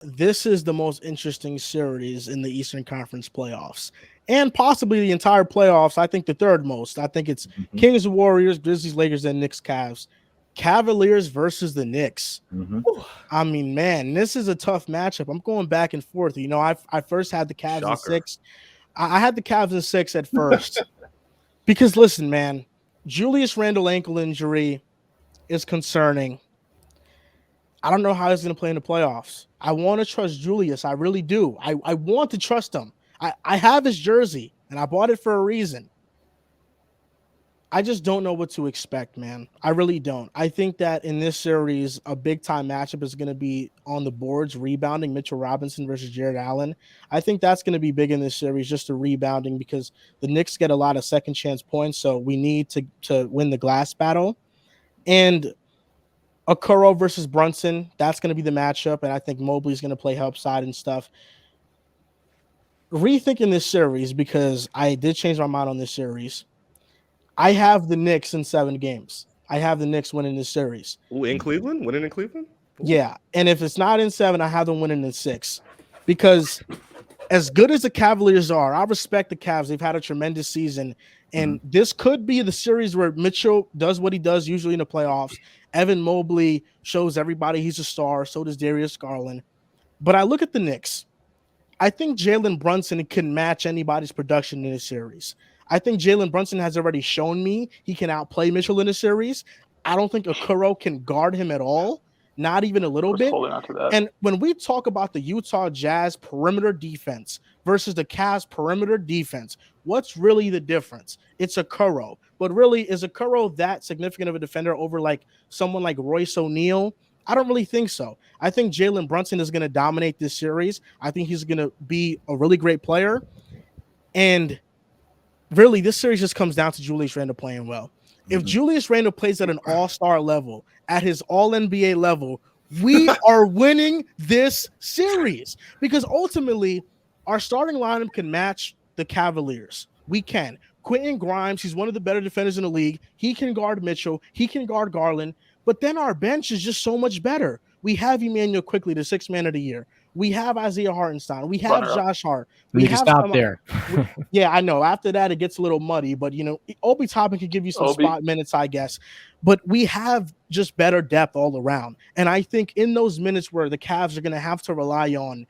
this is the most interesting series in the Eastern Conference playoffs and possibly the entire playoffs. I think the third most. I think it's Mm-hmm. Kings, Warriors, Grizzlies, Lakers, and Knicks, Cavs. Cavaliers versus the Knicks. Mm-hmm. I mean, man, this is a tough matchup. I'm going back and forth. I first had the Cavs in Shocker. six. I had the Cavs in six at first because listen, man, Julius Randle ankle injury is concerning. I don't know how he's going to play in the playoffs. I want to trust Julius. I really do. I want to trust him. I have his jersey and I bought it for a reason. I just don't know what to expect, man. I really don't. I think that in this series, a big time matchup is going to be on the boards, rebounding Mitchell Robinson versus Jared Allen. I think that's going to be big in this series, just the rebounding, because the Knicks get a lot of second chance points. So we need to win the glass battle. And Okoro versus Brunson, that's going to be the matchup. And I think Mobley's going to play help side and stuff. Rethinking this series, because I did change my mind on this series. I have the Knicks in 7 games. I have the Knicks winning this series. Ooh, in Cleveland? Winning in Cleveland? Ooh. Yeah. And if it's not in 7, I have them winning in 6. Because as good as the Cavaliers are, I respect the Cavs. They've had a tremendous season. And this could be the series where Mitchell does what he does usually in the playoffs. Evan Mobley shows everybody he's a star. So does Darius Garland. But I look at the Knicks. I think Jalen Brunson can match anybody's production in this series. I think Jalen Brunson has already shown me he can outplay Mitchell in the series. I don't think Okoro can guard him at all, not even a little bit. Holding on to that. And when we talk about the Utah Jazz perimeter defense versus the Cavs perimeter defense, what's really the difference? It's Okoro. But really, is Okoro that significant of a defender over like someone like Royce O'Neal? I don't really think so. I think Jalen Brunson is going to dominate this series. I think he's going to be a really great player. And really, this series just comes down to Julius Randle playing well. If Julius Randle plays at an all-star level, at his all-NBA level, we are winning this series. Because ultimately, our starting lineup can match the Cavaliers. We can. Quentin Grimes, he's one of the better defenders in the league. He can guard Mitchell. He can guard Garland. But then our bench is just so much better. We have Emmanuel Quickly, the 6th man of the year. We have Isaiah Hartenstein. We have Josh Hart. We can stop there. Yeah, I know. After that, it gets a little muddy. But, Obi Toppin could give you some spot minutes, I guess. But we have just better depth all around. And I think in those minutes where the Cavs are going to have to rely on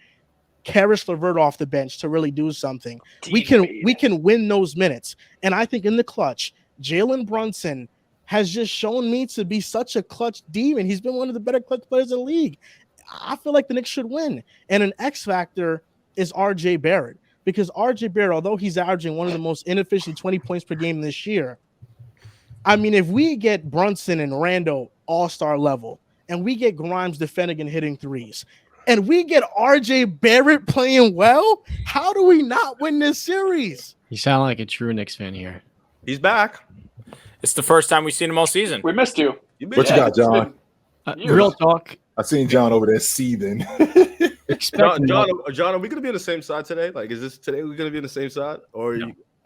Karis LeVert off the bench to really do something, we can win those minutes. And I think in the clutch, Jalen Brunson has just shown me to be such a clutch demon. He's been one of the better clutch players in the league. I feel like the Knicks should win. And an X factor is RJ Barrett, because RJ Barrett, although he's averaging one of the most inefficient 20 points per game this year, I mean, if we get Brunson and Randle all-star level, and we get Grimes defending and hitting threes, and we get RJ Barrett playing well, how do we not win this series? You sound like a true Knicks fan here. He's back. It's the first time we've seen him all season. We missed you. What you got, John? Real talk. I seen John over there seething. John, are we gonna be on the same side today? Like, is this today we're gonna be on the same side, or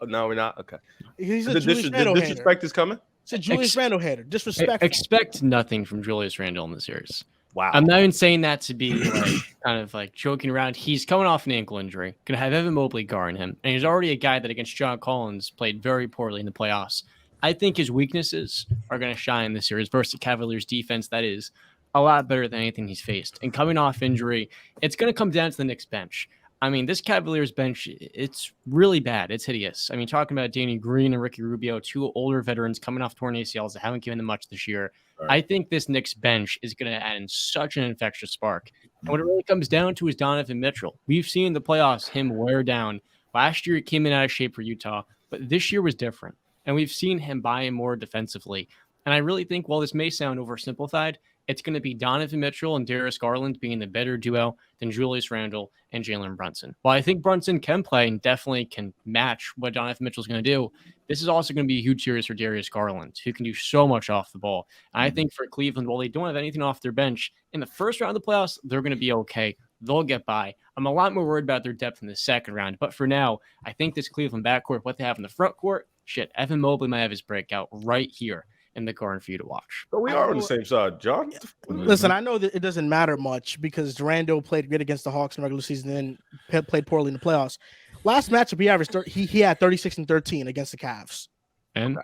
no, we're not? Okay. He's a The Julius Randle hater. disrespect is coming. It's a Julius Randle hater. Disrespectful. Expect nothing from Julius Randle in the series. Wow. I'm not even saying that to be like kind of like joking around. He's coming off an ankle injury. Gonna have Evan Mobley guarding him, and he's already a guy that against John Collins played very poorly in the playoffs. I think his weaknesses are going to shine this series versus the Cavaliers defense that is a lot better than anything he's faced. And coming off injury, it's going to come down to the Knicks bench. I mean, this Cavaliers bench, it's really bad. It's hideous. I mean, talking about Danny Green and Ricky Rubio, 2 older veterans coming off torn ACLs that haven't given them much this year. Right. I think this Knicks bench is going to add in such an infectious spark. And what it really comes down to is Donovan Mitchell. We've seen in the playoffs him wear down. Last year, he came in out of shape for Utah, but this year was different. And we've seen him buy in more defensively. And I really think while this may sound oversimplified, it's going to be Donovan Mitchell and Darius Garland being the better duo than Julius Randle and Jalen Brunson. While I think Brunson can play and definitely can match what Donovan Mitchell's going to do, this is also going to be a huge series for Darius Garland, who can do so much off the ball. And I think for Cleveland, while they don't have anything off their bench, in the first round of the playoffs, they're going to be okay. They'll get by. I'm a lot more worried about their depth in the second round. But for now, I think this Cleveland backcourt, what they have in the front court, Evan Mobley might have his breakout right here. in the Garden for you to watch. So we are on the same side, John. Listen, I know that it doesn't matter much because Durando played good against the Hawks in the regular season and then played poorly in the playoffs. Last matchup, he had 36 and 13 against the Cavs. And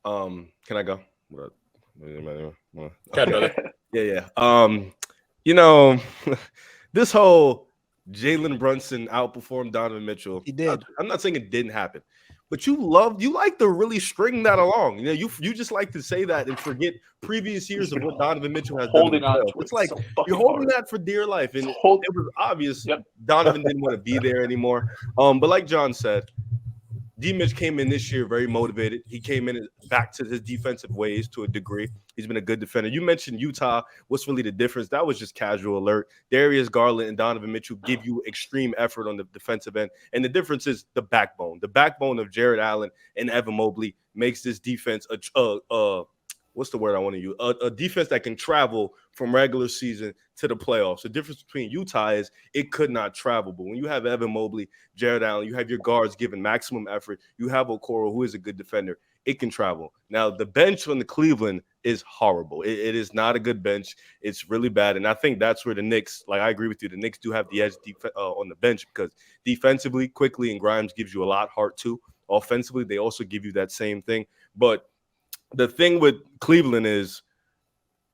can I go? Okay, brother. Yeah. This whole Jalen Brunson outperformed Donovan Mitchell. He did. I'm not saying it didn't happen, but you like to really string that along. You just like to say that and forget previous years of what Donovan Mitchell has holding done. on to It's like you're holding that for dear life, and it was obvious Donovan didn't want to be there anymore. But like John said, D-Mitch came in this year very motivated. He came in back to his defensive ways to a degree. He's been a good defender. You mentioned Utah. What's really the difference? That was just casual alert. Darius Garland and Donovan Mitchell give you extreme effort on the defensive end. And the difference is the backbone. The backbone of Jared Allen and Evan Mobley makes this defense what's the word I want to use? A defense that can travel from regular season to the playoffs. The difference between Utah is it could not travel. But when you have Evan Mobley, Jared Allen, you have your guards giving maximum effort. You have Okoro, who is a good defender. It can travel. Now, the bench on the Cleveland is horrible. It is not a good bench. It's really bad. And I think that's where the Knicks, like I agree with you, the Knicks do have the edge on the bench because defensively, quickly, and Grimes gives you a lot heart too. Offensively, they also give you that same thing. But the thing with Cleveland is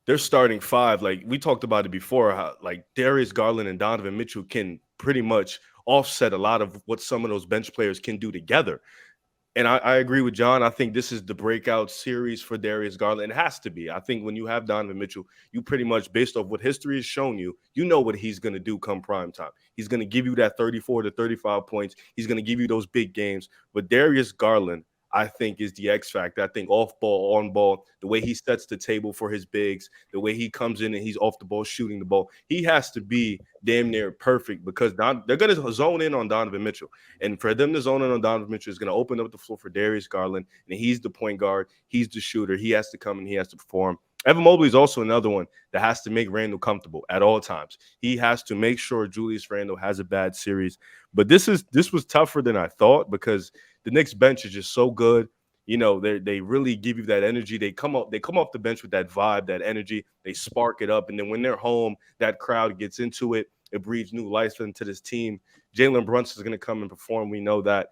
they're starting five. Like we talked about it before, how like Darius Garland and Donovan Mitchell can pretty much offset a lot of what some of those bench players can do together. And I agree with John. I think this is the breakout series for Darius Garland. It has to be. I think when you have Donovan Mitchell, you pretty much, based off what history has shown you, you know what he's going to do come prime time. He's going to give you that 34 to 35 points. He's going to give you those big games. But Darius Garland, I think, is the X factor. I think off ball, on ball, the way he sets the table for his bigs, the way he comes in and he's off the ball shooting the ball, he has to be damn near perfect because they're going to zone in on Donovan Mitchell. And for them to zone in on Donovan Mitchell is going to open up the floor for Darius Garland, and he's the point guard. He's the shooter. He has to come and he has to perform. Evan Mobley is also another one that has to make Randle comfortable at all times. He has to make sure Julius Randle has a bad series. But this was tougher than I thought because the Knicks bench is just so good. You know, they really give you that energy. They come off the bench with that vibe, that energy. They spark it up. And then when they're home, that crowd gets into it. It breathes new life into this team. Jalen Brunson is going to come and perform. We know that.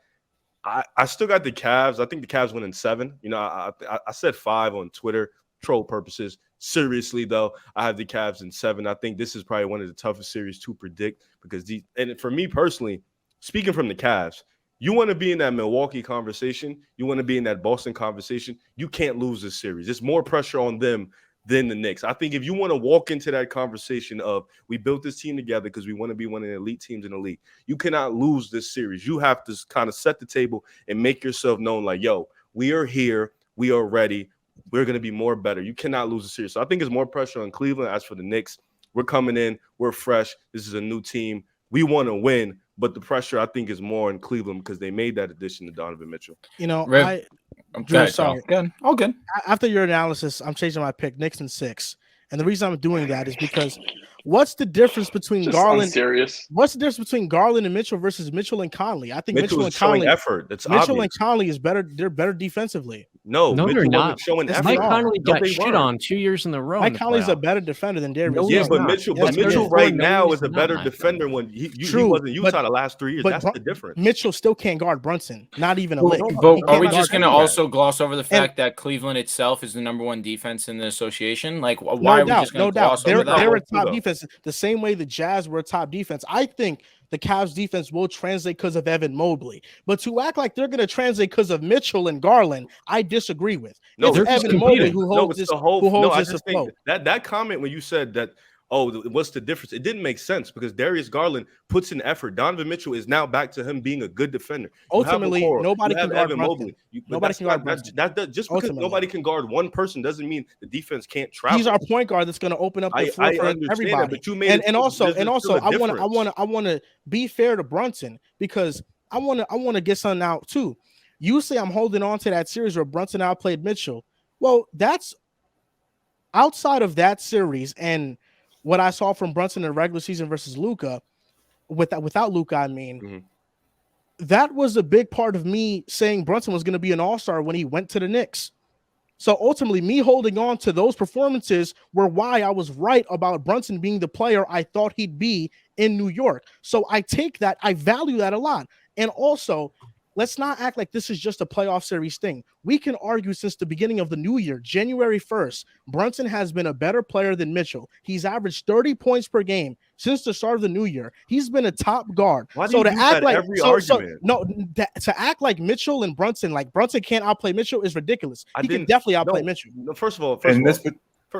I still got the Cavs. I think the Cavs win in 7. You know, I said 5 on Twitter, troll purposes. Seriously, though, I have the Cavs in 7. I think this is probably one of the toughest series to predict because and for me personally, speaking from the Cavs, you want to be in that Milwaukee conversation. You want to be in that Boston conversation. You can't lose this series. There's more pressure on them than the Knicks. I think if you want to walk into that conversation of we built this team together because we want to be one of the elite teams in the league, you cannot lose this series. You have to kind of set the table and make yourself known like, yo, we are here. We are ready. We're going to be more better. You cannot lose the series. So I think it's more pressure on Cleveland. As for the Knicks, we're coming in. We're fresh. This is a new team. We want to win. But the pressure, I think, is more in Cleveland because they made that addition to Donovan Mitchell. You know, I'm sorry. Good. All good. After your analysis, I'm changing my pick, Knicks in 6. And the reason I'm doing that is because what's the difference between Garland? What's the difference between Garland and Mitchell versus Mitchell and Conley? I think Mitchell and Conley effort. That's Mitchell obvious. and Conley is better. They're better defensively. No, they're not. Showing effort. Mike Conley got they shit weren't. on 2 years in a row. Mike Conley's a better defender than Darius. Yeah, but not. Mitchell, Yes, Mitchell he is. right now is a better not. defender when he True, wasn't Utah but- the last 3 years. but That's the difference. Mitchell still can't guard Brunson. Not even a But lick. are we He just can't going to guard also gloss over the fact that Cleveland itself is the number 1 defense in the association? Like, why no are we doubt, just going no to doubt. gloss over that? They're a top though. defense. The same way the Jazz were a top defense. I think the Cavs defense will translate because of Evan Mobley. But to act like they're going to translate because of Mitchell and Garland, I disagree with. No, It's they're just Evan Mobley competing. who No, holds it's this. the whole. Who holds No, I this just afloat. think that comment when you said that. Oh, what's the difference? It didn't make sense because Darius Garland puts in effort. Donovan Mitchell is now back to him being a good defender. You have Ultimately, Okoro, nobody you have can guard Evan Brunson. Mobley. But Nobody that's can guard not- Brunson. that just because Ultimately. nobody can guard one person doesn't mean the defense can't travel. He's our point guard that's going to open up the floor I for understand everybody. that, but you made and also, there's still a I difference. want to be fair to Brunson because I want to get something out too. You say I'm holding on to that series where Brunson outplayed Mitchell. Well, that's outside of that series and what I saw from Brunson in the regular season versus Luka. Without Luka, I mean, that was a big part of me saying Brunson was going to be an all-star when he went to the Knicks. So ultimately, me holding on to those performances were why I was right about Brunson being the player I thought he'd be in New York. So I take that, I value that a lot. And also, let's not act like this is just a playoff series thing. We can argue since the beginning of the new year, January 1st, Brunson has been a better player than Mitchell. He's averaged 30 points per game since the start of the new year. He's been a top guard. Why do so you to use act that like every argument? to act like Mitchell and Brunson, like Brunson can't outplay Mitchell is ridiculous. He can definitely outplay Mitchell. No, first of all,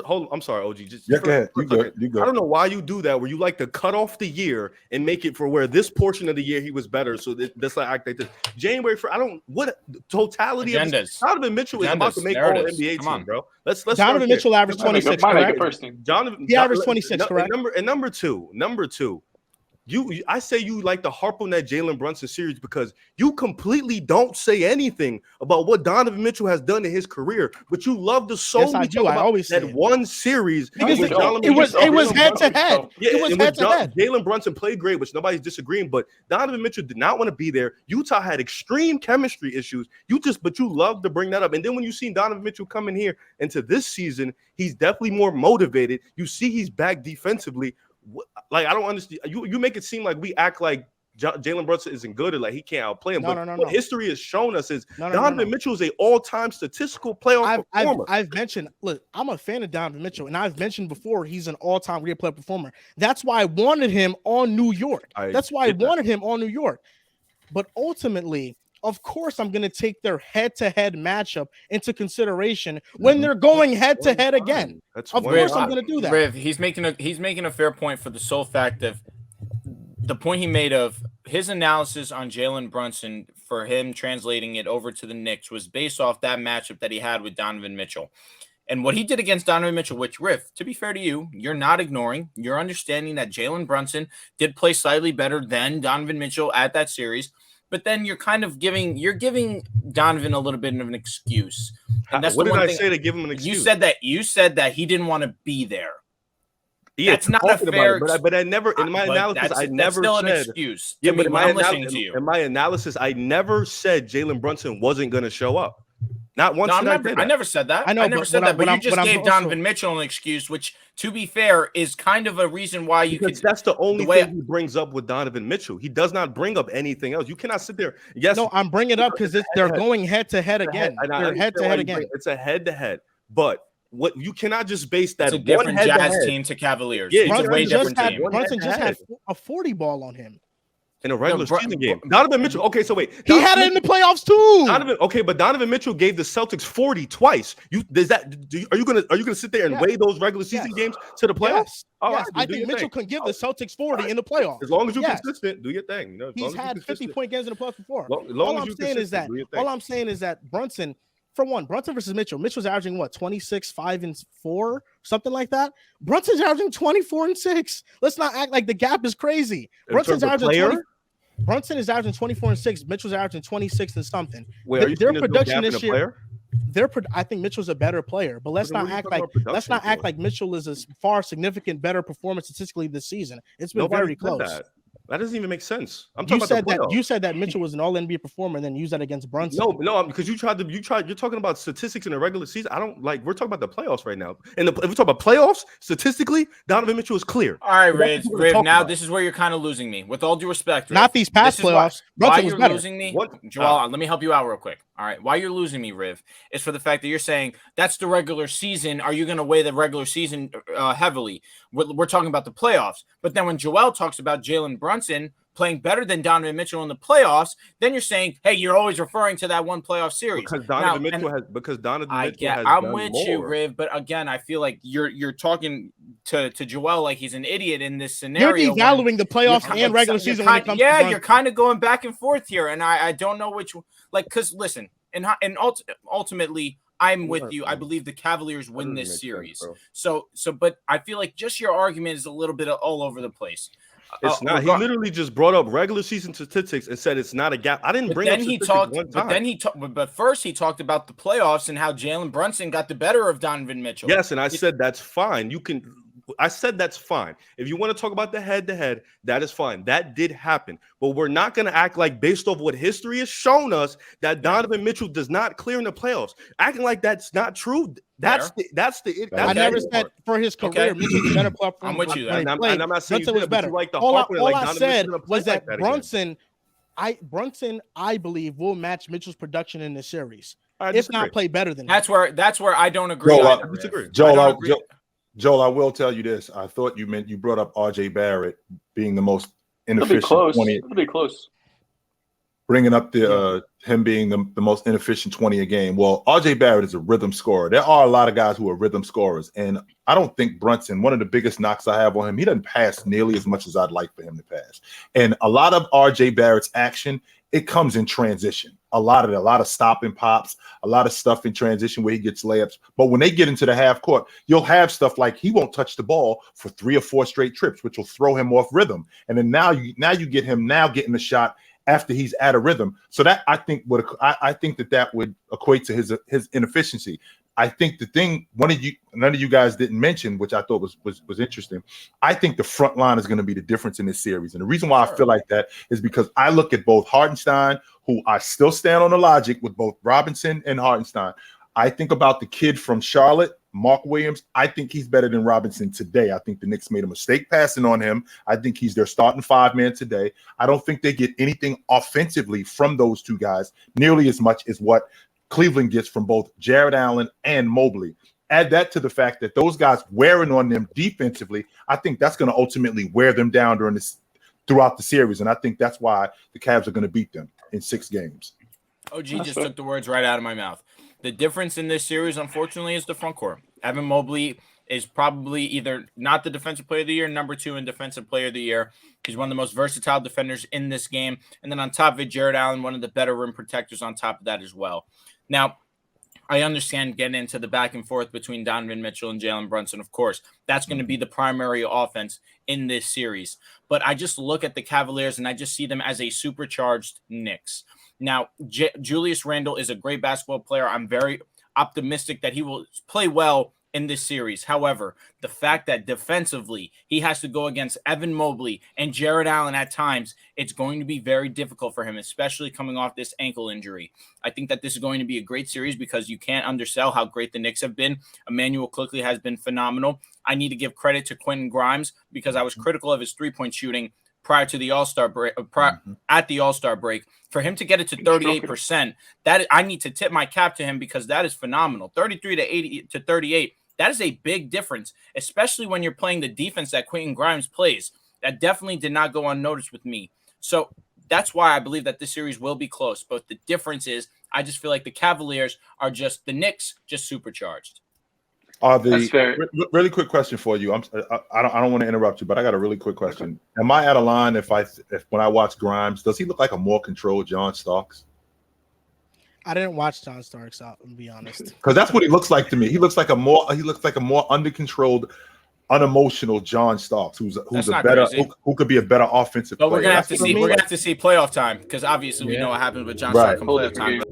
hold on, I'm sorry, OG. Go ahead. You go. I don't know why you do that, where you like to cut off the year and make it for where this portion of the year he was better. So that's like act like this. January for what totality Agendas. of Donovan Mitchell is about to make all NBA team, bro. Let's Donovan Mitchell averaged 26. He averaged 26, correct? And number two. I say you like to harp on that Jalen Brunson series because you completely don't say anything about what Donovan Mitchell has done in his career, but you love to solely talk about that one series because it was head to head. It was head to head. Jalen Brunson played great, which nobody's disagreeing, but Donovan Mitchell did not want to be there. Utah had extreme chemistry issues. But you love to bring that up. And then when you see Donovan Mitchell come in here into this season, he's definitely more motivated. You see he's back defensively. Like, I don't understand. You make it seem like we act like Jalen Brunson isn't good or like he can't outplay him. What history has shown us is Donovan Mitchell is an all-time statistical playoff performer. I've mentioned, look, I'm a fan of Donovan Mitchell, and I've mentioned before he's an all-time great player performer. That's why I wanted him on New York. But ultimately, of course, I'm going to take their head-to-head matchup into consideration when they're going head-to-head again. Of course, I'm going to do that. Riv, he's making a fair point for the sole fact of the point he made of his analysis on Jalen Brunson for him translating it over to the Knicks was based off that matchup that he had with Donovan Mitchell. And what he did against Donovan Mitchell, which, Riff, to be fair to you, you're not ignoring. You're understanding that Jalen Brunson did play slightly better than Donovan Mitchell at that series. But then you're kind of giving Donovan a little bit of an excuse. And that's what did I say to give him an excuse? You said that he didn't want to be there. Yeah, that's not a fair. But I never in my analysis. I never still said an excuse. Yeah, but in my analysis, I never said Jalen Brunson wasn't going to show up. Not once. I never said that. I never said that. But you just gave Donovan Mitchell an excuse, which, to be fair, is kind of a reason why you could. That's the only thing he brings up with Donovan Mitchell. He does not bring up anything else. You cannot sit there. Yes, no, I'm bringing it up because they're going head to head again. They're head to head again. It's a head to head, but. What you cannot just base that it's a different Jazz team to Cavaliers. Yeah, it's a way different team. Brunson just had a 40 ball on him in a regular season game. Donovan Mitchell. Okay, so wait, he had it in the playoffs too. But Donovan Mitchell gave the Celtics 40 twice. Are you gonna sit there and weigh those regular season games to the playoffs? Yes. I think Mitchell can give the Celtics 40 in the playoffs. As long as you're consistent, do your thing. He's had 50-point games in the playoffs before. All I'm saying is that Brunson. For one, Brunson versus Mitchell. Mitchell's averaging what, 26, 5 and 4, something like that. Brunson's averaging 24 and 6. Let's not act like the gap is crazy. Brunson is averaging 24 and 6. Mitchell's averaging 26 and something. Wait, their production this year. I think Mitchell's a better player, but let's not act like Mitchell is a far significant better performance statistically this season. It's been very close. That doesn't even make sense. You said that Mitchell was an all NBA performer and then use that against Brunson. No, because you're talking about statistics in the regular season. We're talking about the playoffs right now. And if we talk about playoffs, statistically, Donovan Mitchell is clear. All right, Riv, now this is where you're kind of losing me. With all due respect, Riv, not these past playoffs. Why you're losing me? Joel, let me help you out real quick. All right, why you're losing me, Riv, is for the fact that you're saying that's the regular season. Are you going to weigh the regular season heavily? We're talking about the playoffs. But then when Joel talks about Jalen Brunson playing better than Donovan Mitchell in the playoffs, then you're saying, hey, you're always referring to that one playoff series. Because Donovan Mitchell has I'm with you, Riv, but again, I feel like you're talking to Joel like he's an idiot in this scenario. You're devaluing the playoffs and regular season when it comes to you're kind of going back and forth here, and I don't know which – because listen, and ultimately – I'm with you. I believe the Cavaliers win this series. But I feel like just your argument is a little bit all over the place. It's not. He literally just brought up regular season statistics and said it's not a gap. I didn't bring up statistics one time. But first he talked about the playoffs and how Jalen Brunson got the better of Donovan Mitchell. Yes, and I said that's fine. You can I said that's fine. If you want to talk about the head-to-head, that is fine. That did happen. But we're not going to act like, based off what history has shown us, that Donovan Mitchell does not clear in the playoffs. Acting like that's not true. I never said for his career, Mitchell's a better player. I'm with you. And I'm not saying Brunson was better. Like all I said was that Brunson, I believe, will match Mitchell's production in this series. If not play better than that's where I don't agree. I disagree. Joel, I will tell you this. I thought you brought up RJ Barrett being the most inefficient. It'll be close. Bringing up him being the most inefficient 20 a game. Well, RJ Barrett is a rhythm scorer. There are a lot of guys who are rhythm scorers, and I don't think Brunson, one of the biggest knocks I have on him, he doesn't pass nearly as much as I'd like for him to pass. And a lot of RJ Barrett's action, it comes in transition. A lot of stopping pops, a lot of stuff in transition where he gets layups. But when they get into the half court, you'll have stuff like he won't touch the ball for 3 or 4 straight trips, which will throw him off rhythm. And then now you get him getting the shot after he's out of rhythm. So that I think that would equate to his inefficiency. I think the thing none of you guys didn't mention, which I thought was interesting. I think the front line is going to be the difference in this series. And the reason why I feel like that is because I look at both Hartenstein, who I still stand on the logic with both Robinson and Hartenstein. I think about the kid from Charlotte, Mark Williams. I think he's better than Robinson today. I think the Knicks made a mistake passing on him. I think he's their starting 5-man today. I don't think they get anything offensively from those two guys nearly as much as what Cleveland gets from both Jared Allen and Mobley. Add that to the fact that those guys wearing on them defensively, I think that's going to ultimately wear them down throughout the series. And I think that's why the Cavs are going to beat them in 6 games. OG just took the words right out of my mouth. The difference in this series, unfortunately, is the front court. Evan Mobley is probably either not the defensive player of the year, number 2 in defensive player of the year. He's one of the most versatile defenders in this game. And then on top of it, Jared Allen, one of the better rim protectors on top of that as well. Now, I understand getting into the back and forth between Donovan Mitchell and Jalen Brunson. Of course, that's going to be the primary offense in this series. But I just look at the Cavaliers and I just see them as a supercharged Knicks. Now, Julius Randle is a great basketball player. I'm very optimistic that he will play well in this series. However, the fact that defensively he has to go against Evan Mobley and Jared Allen at times, it's going to be very difficult for him, especially coming off this ankle injury. I think that this is going to be a great series because you can't undersell how great the Knicks have been. Emmanuel Quickley has been phenomenal. I need to give credit to Quentin Grimes because I was critical of his three-point shooting prior to the All-Star break, at the All-Star break. For him to get it to 38%, that I need to tip my cap to him because that is phenomenal. 33 to 80 to 38. That is a big difference, especially when you're playing the defense that Quentin Grimes plays. That definitely did not go unnoticed with me. So that's why I believe that this series will be close. But the difference is I just feel like the Cavaliers are just the Knicks, just supercharged. That's fair. Really quick question for you. I don't want to interrupt you, but I got a really quick question. Okay. Am I out of line if when I watch Grimes, does he look like a more controlled John Starks? I didn't watch John Starks out, to be honest. Because that's what he looks like to me. He looks like a more under controlled, unemotional John Starks, who could be a better offensive player. But we're gonna have to see. We're gonna have to see playoff time because obviously we know what happens with John Starks in playoff time.